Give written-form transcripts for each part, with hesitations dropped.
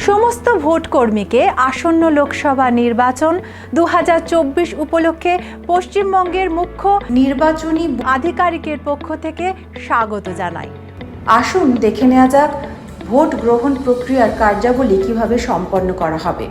সমস্ত ভোটকর্মীকে আসন্ন লোকসভা নির্বাচন 2024 উপলক্ষে পশ্চিমবঙ্গের মুখ্য নির্বাচনী আধিকারিকের পক্ষ থেকে স্বাগত জানাই। আসুন দেখে নেওয়া যাক ভোট গ্রহণ প্রক্রিয়ার কার্যাবলী কিভাবে সম্পন্ন করা হবে।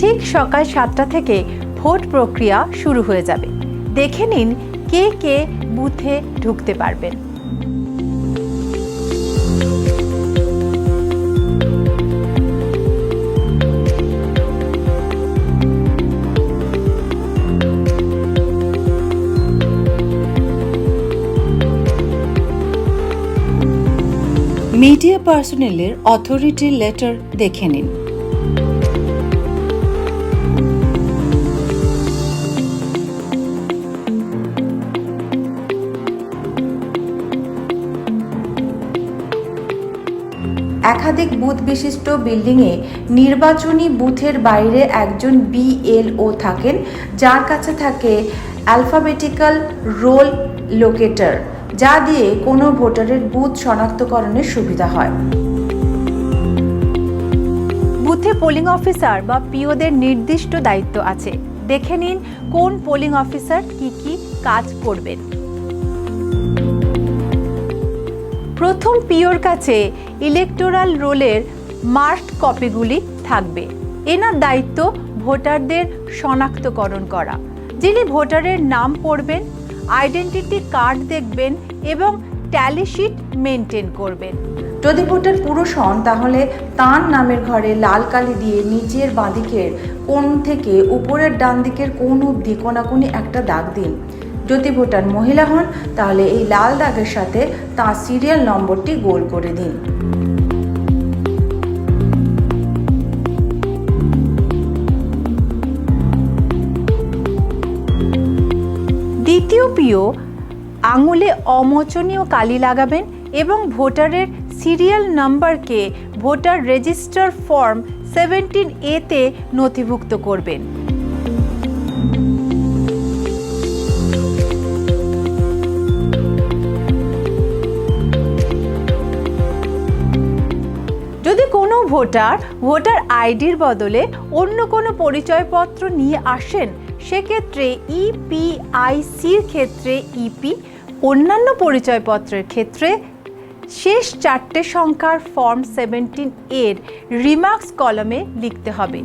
ঠিক সকাল 7টা থেকে ভোট প্রক্রিয়া শুরু হয়ে যাবে। দেখে নিন কে কে বুথে ঢুকতে পারবেন। মিডিয়া পার্সোনেলের অথরিটি লেটার দেখে নিন। একাধিক বুথ বিশিষ্ট বিল্ডিংয়ে নির্বাচনী বুথের বাইরে একজন BLO থাকেন, যার কাছে থাকে অ্যালফাবেটিক্যাল রোল লোকেটর, যা দিয়ে কোনো ভোটারের বুথ শনাক্তকরণের সুবিধা হয়। বুথে পোলিং অফিসার বা পিওদের নির্দিষ্ট দায়িত্ব আছে। দেখে নিন কোন পোলিং অফিসার কি কাজ করবেন। প্রথম পিওর কাছে ইলেকটোরাল রোলের মার্কড কপিগুলি থাকবে। এনার দায়িত্ব ভোটারদের শনাক্তকরণ করা। যিনি ভোটারের নাম পড়বেন, আইডেন্টিটি কার্ড দেখবেন এবং ট্যালি শিট মেনটেন করবেন। যদি ভোটার পুরুষ হন তাহলে তার নামের ঘরে লাল কালি দিয়ে নিচের বাঁদিকের কোণ থেকে উপরের ডান দিকের কোণ অবধি কোনাকুনি একটা দাগ দিন। যদি ভোটার মহিলা হন তাহলে এই লাল দাগের সাথে তার সিরিয়াল নম্বরটি গোল করে দিন। দ্বিতীয় পিও আঙুলে অমোচনীয় কালি লাগাবেন এবং ভোটারের সিরিয়াল নাম্বারকে ভোটার রেজিস্টার ফর্ম 17A তে নথিভুক্ত করবেন। যদি কোনো ভোটার আইডির বদলে অন্য কোনো পরিচয়পত্র নিয়ে আসেন, সেক্ষেত্রে EPICর ক্ষেত্রে EP, অন্যান্য পরিচয়পত্রের ক্ষেত্রে শেষ 4টে সংখ্যার ফর্ম 17 এর রিমার্কস কলামে লিখতে হবে।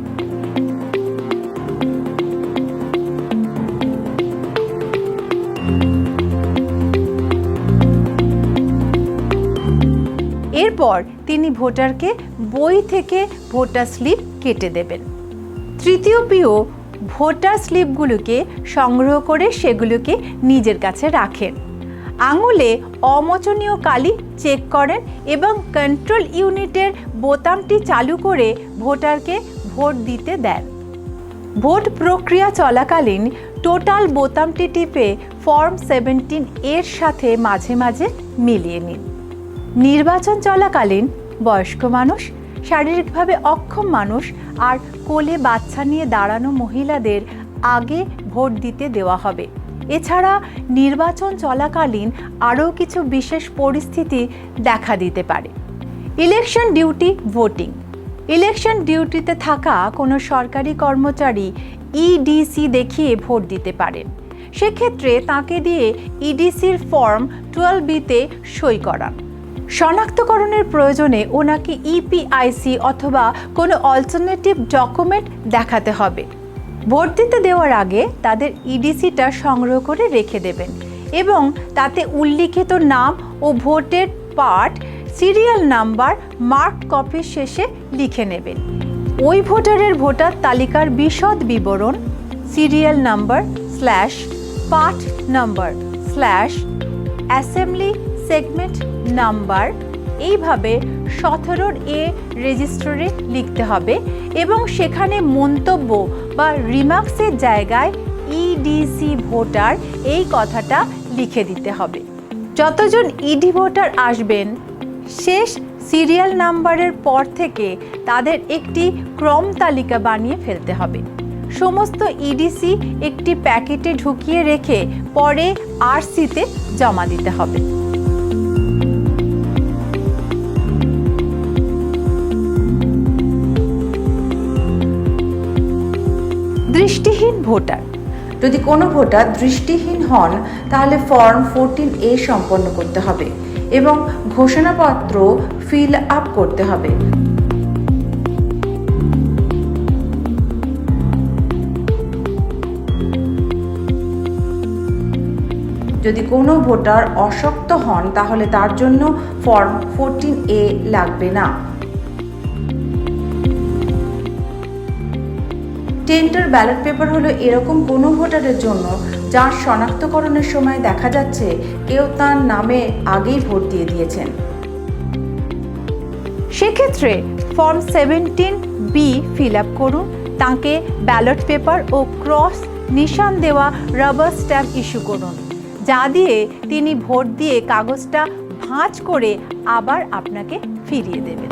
এরপর তিনি ভোটারকে বই থেকে ভোটার স্লিপ কেটে দেবেন। তৃতীয় পিও ভোটার স্লিপগুলোকে সংগ্রহ করে সেগুলোকে নিজের কাছে রাখেন। আঙুলে অমোচনীয় কালি চেক করেন এবং কন্ট্রোল ইউনিটের বোতামটি চালু করে ভোটারকে ভোট দিতে দেন। ভোট প্রক্রিয়া চলাকালীন টোটাল বোতামটি টিপে ফর্ম 17 এর সাথে মাঝে মাঝে মিলিয়ে নিন। নির্বাচন চলাকালীন বয়স্ক মানুষ, শারীরিকভাবে অক্ষম মানুষ আর কোলে বাচ্চা নিয়ে দাঁড়ানো মহিলাদের আগে ভোট দিতে দেওয়া হবে। এছাড়া নির্বাচন চলাকালীন আরও কিছু বিশেষ পরিস্থিতি দেখা দিতে পারে। Election duty voting. ইলেকশন ডিউটিতে থাকা কোনো সরকারি কর্মচারী EDC দেখিয়ে ভোট দিতে পারেন। সেক্ষেত্রে তাকে দিয়ে EDCর ফর্ম 12B-তে সই করান। শনাক্তকরণের প্রয়োজনে ওনাকে EPIC অথবা কোনো অল্টারনেটিভ ডকুমেন্ট দেখাতে হবে। ভোট দিতে দেওয়ার আগে তাদের EDCটা সংগ্রহ করে রেখে দেবেন এবং তাতে উল্লিখিত নাম ও ভোটের পার্ট সিরিয়াল নাম্বার মার্কড কপির শেষে লিখে নেবেন। ওই ভোটারের ভোটার তালিকার বিশদ বিবরণ serial number / part number assembly segment number এইভাবে 17A রেজিস্টারে লিখতে হবে এবং সেখানে মন্তব্য বা রিমার্কসের জায়গায় ইডিসি ভোটার এই কথাটা লিখে দিতে হবে। যতজন ইডি ভোটার আসবেন শেষ সিরিয়াল নাম্বারের পর থেকে তাদের একটি ক্রম তালিকা বানিয়ে ফেলতে হবে। সমস্ত ইডিসি একটি প্যাকেটে ঢুকিয়ে রেখে পরে আরসিতে জমা দিতে হবে। দৃষ্টিহীন ভোটার। যদি কোনো ভোটার দৃষ্টিহীন হন তাহলে ফর্ম 14A সম্পন্ন করতে হবে এবং ঘোষণাপত্র ফিল আপ করতে হবে। যদি কোনো ভোটার অশক্ত হন তাহলে তার জন্য ফর্ম 14A লাগবে না। টেন্টার ব্যালট পেপার হলো এরকম কোনো ভোটারের জন্য যার শনাক্তকরণের সময় দেখা যাচ্ছে কেউ তার নামে আগেই ভোট দিয়ে দিয়েছেন। সেক্ষেত্রে ফর্ম 17B ফিল আপ করুন, তাকে ব্যালট পেপার ও ক্রস নিশান দেওয়া রাবার স্ট্যাম্প ইস্যু করুন, যা দিয়ে তিনি ভোট দিয়ে কাগজটা ভাঁজ করে আবার আপনাকে ফিরিয়ে দেবেন।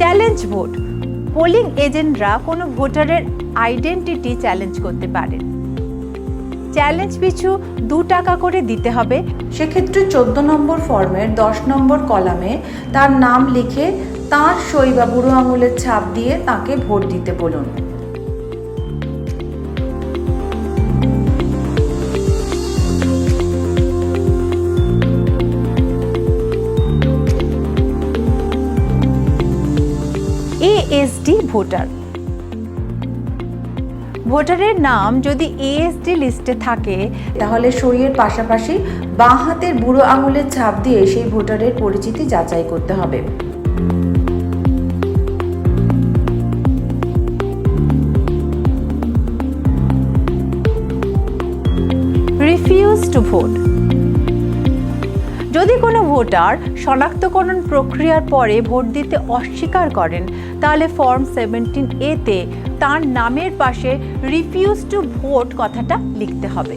Challenge vote. পোলিং এজেন্টরা কোনো ভোটারের আইডেন্টিটি চ্যালেঞ্জ করতে পারেন। চ্যালেঞ্জ পিছু 2 টাকা করে দিতে হবে। সেক্ষেত্রে 14 নম্বর ফর্মের 10 নম্বর কলামে তার নাম লিখে তার সই বা বুড়ো আঙুলের ছাপ দিয়ে তাকে ভোট দিতে বলুন। ASD voter. ভোটারের নাম যদি এএসডি লিস্টে থাকে তাহলে সইয়ের পাশাপাশি বাঁ হাতের বুড়ো আঙুলের ছাপ দিয়ে সেই ভোটারের পরিচিতি যাচাই করতে হবে। Refuse to vote. যদি কোনো ভোটার শনাক্তকরণ প্রক্রিয়ার পরে ভোট দিতে অস্বীকার করেন তাহলে ফর্ম 17A তে তার নামের পাশে রিফিউজ টু ভোট কথাটা লিখতে হবে।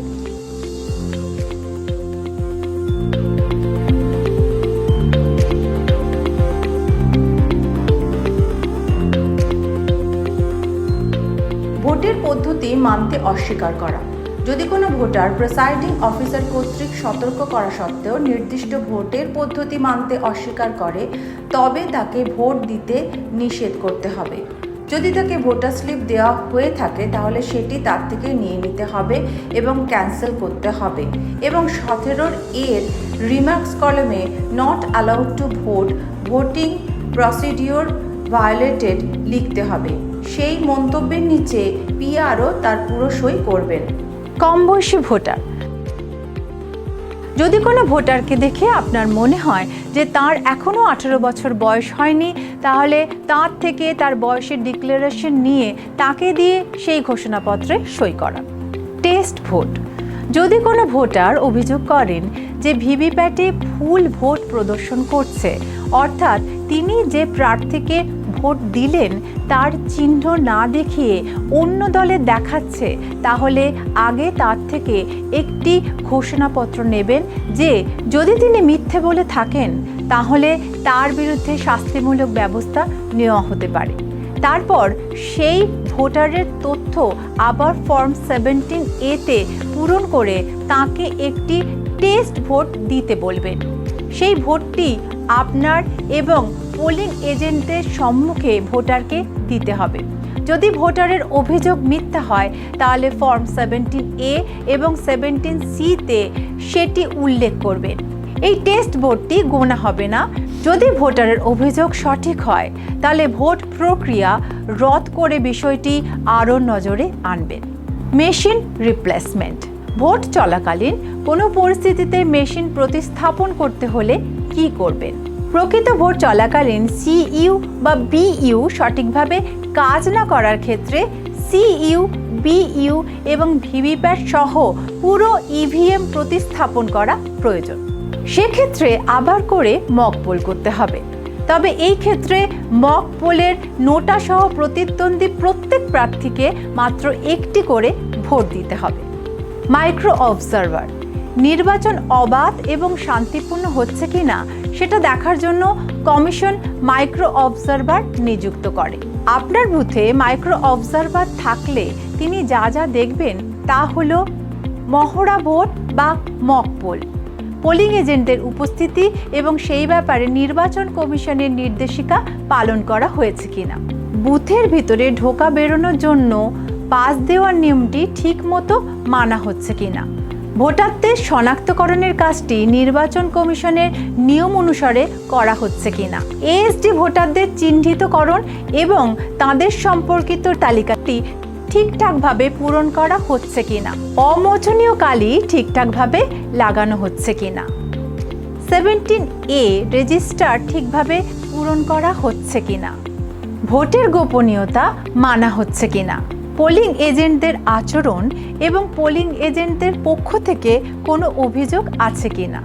ভোটের পদ্ধতি মানতে অস্বীকার করা। যদি কোনো ভোটার প্রিসাইডিং অফিসার কর্তৃক সতর্ক করা সত্ত্বেও নির্দিষ্ট ভোটের পদ্ধতি মানতে অস্বীকার করে তবে তাকে ভোট দিতে নিষেধ করতে হবে। যদি তাকে ভোটার স্লিপ দেওয়া হয়ে থাকে তাহলে সেটি তার থেকে নিয়ে নিতে হবে এবং ক্যান্সেল করতে হবে এবং 17 এর রিমার্কস কলামে not allowed to vote, voting procedure violated লিখতে হবে। সেই মন্তব্যের নিচে পিআরও তার পুরো সই করবেন। কম বয়সী ভোটার। যদি কোনো ভোটারকে দেখে আপনার মনে হয় যে তার এখনও 18 বছর বয়স হয়নি তাহলে তার থেকে তার বয়সের ডিক্লারেশন নিয়ে তাকে দিয়ে সেই ঘোষণাপত্রে সই করা। Test vote. যদি কোনো ভোটার অভিযোগ করেন যে ভিভিপ্যাটে ভুল ভোট প্রদর্শন করছে, অর্থাৎ তিনি যে প্রার্থীকে ভোট দিলেন তার চিহ্ন না দেখিয়ে অন্য দলে দেখাচ্ছে, তাহলে আগে তার থেকে একটি ঘোষণাপত্র নেবেন যে যদি তিনি মিথ্যে বলে থাকেন তাহলে তার বিরুদ্ধে শাস্তিমূলক ব্যবস্থা নেওয়া হতে পারে। তারপর সেই ভোটারের তথ্য আবার ফর্ম 17A তে পূরণ করে তাকে একটি টেস্ট ভোট দিতে বলবেন। সেই ভোটটি আপনার এবং পোলিং এজেন্টের সম্মুখে ভোটারকে দিতে হবে। যদি ভোটারের অভিযোগ মিথ্যা হয় তাহলে ফর্ম 17A এবং 17C তে সেটি উল্লেখ করবেন। এই টেস্ট ভোটটি গোনা হবে না। যদি ভোটারের অভিযোগ সঠিক হয় তাহলে ভোট প্রক্রিয়া রদ করে বিষয়টি আরও নজরে আনবেন। Machine replacement. ভোট চলাকালীন কোনো পরিস্থিতিতে মেশিন প্রতিস্থাপন করতে হলে কি করবেন? প্রকৃত ভোট চলাকালীন সিইউ বা বিইউ সঠিকভাবে কাজ না করার ক্ষেত্রে সিইউ, বিইউ এবং ভিভিপ্যাট সহ পুরো ইভিএম প্রতিস্থাপন করা প্রয়োজন। সেক্ষেত্রে আবার করে মক পোল করতে হবে। তবে এই ক্ষেত্রে মক পোলের নোটা সহ প্রতিদ্বন্দ্বী প্রত্যেক প্রার্থীকে মাত্র একটি করে ভোট দিতে হবে। মাইক্রো অবজারভার নির্বাচন অবাধ এবং শান্তিপূর্ণ হচ্ছে কিনা সেটা দেখার জন্য কমিশন মাইক্রো অবজারভার নিযুক্ত করে। আপনার বুথে মাইক্রো অবজারভার থাকলে তিনি যা যা দেখবেন তা হলো মহড়া ভোট বা মক পোল, পোলিং এজেন্টদের উপস্থিতি এবং সেই ব্যাপারে নির্বাচন কমিশনের নির্দেশিকা পালন করা হয়েছে কিনা, বুথের ভিতরে ঢোকা বেরোনোর জন্য পাস দেওয়ার নিয়মটি ঠিকমতো মানা হচ্ছে কিনা, ভোটারদের শনাক্তকরণের কাজটি নির্বাচন কমিশনের নিয়ম অনুসারে করা হচ্ছে কিনা, এএসডি ভোটারদের চিহ্নিতকরণ এবং তাদের সম্পর্কিত তালিকাটি ঠিকঠাকভাবে পূরণ করা হচ্ছে কিনা, অমোচনীয় কালি ঠিকঠাকভাবে লাগানো হচ্ছে কিনা, 17A রেজিস্টার ঠিকভাবে পূরণ করা হচ্ছে কিনা, ভোটের গোপনীয়তা মানা হচ্ছে কিনা, পোলিং এজেন্টদের আচরণ এবং পোলিং এজেন্টদের পক্ষ থেকে কোনো অভিযোগ আছে কিনা।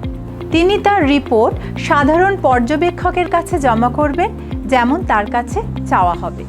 তিনি তার রিপোর্ট সাধারণ পর্যবেক্ষকের কাছে জমা করবেন, যেমন তার কাছে চাওয়া হবে।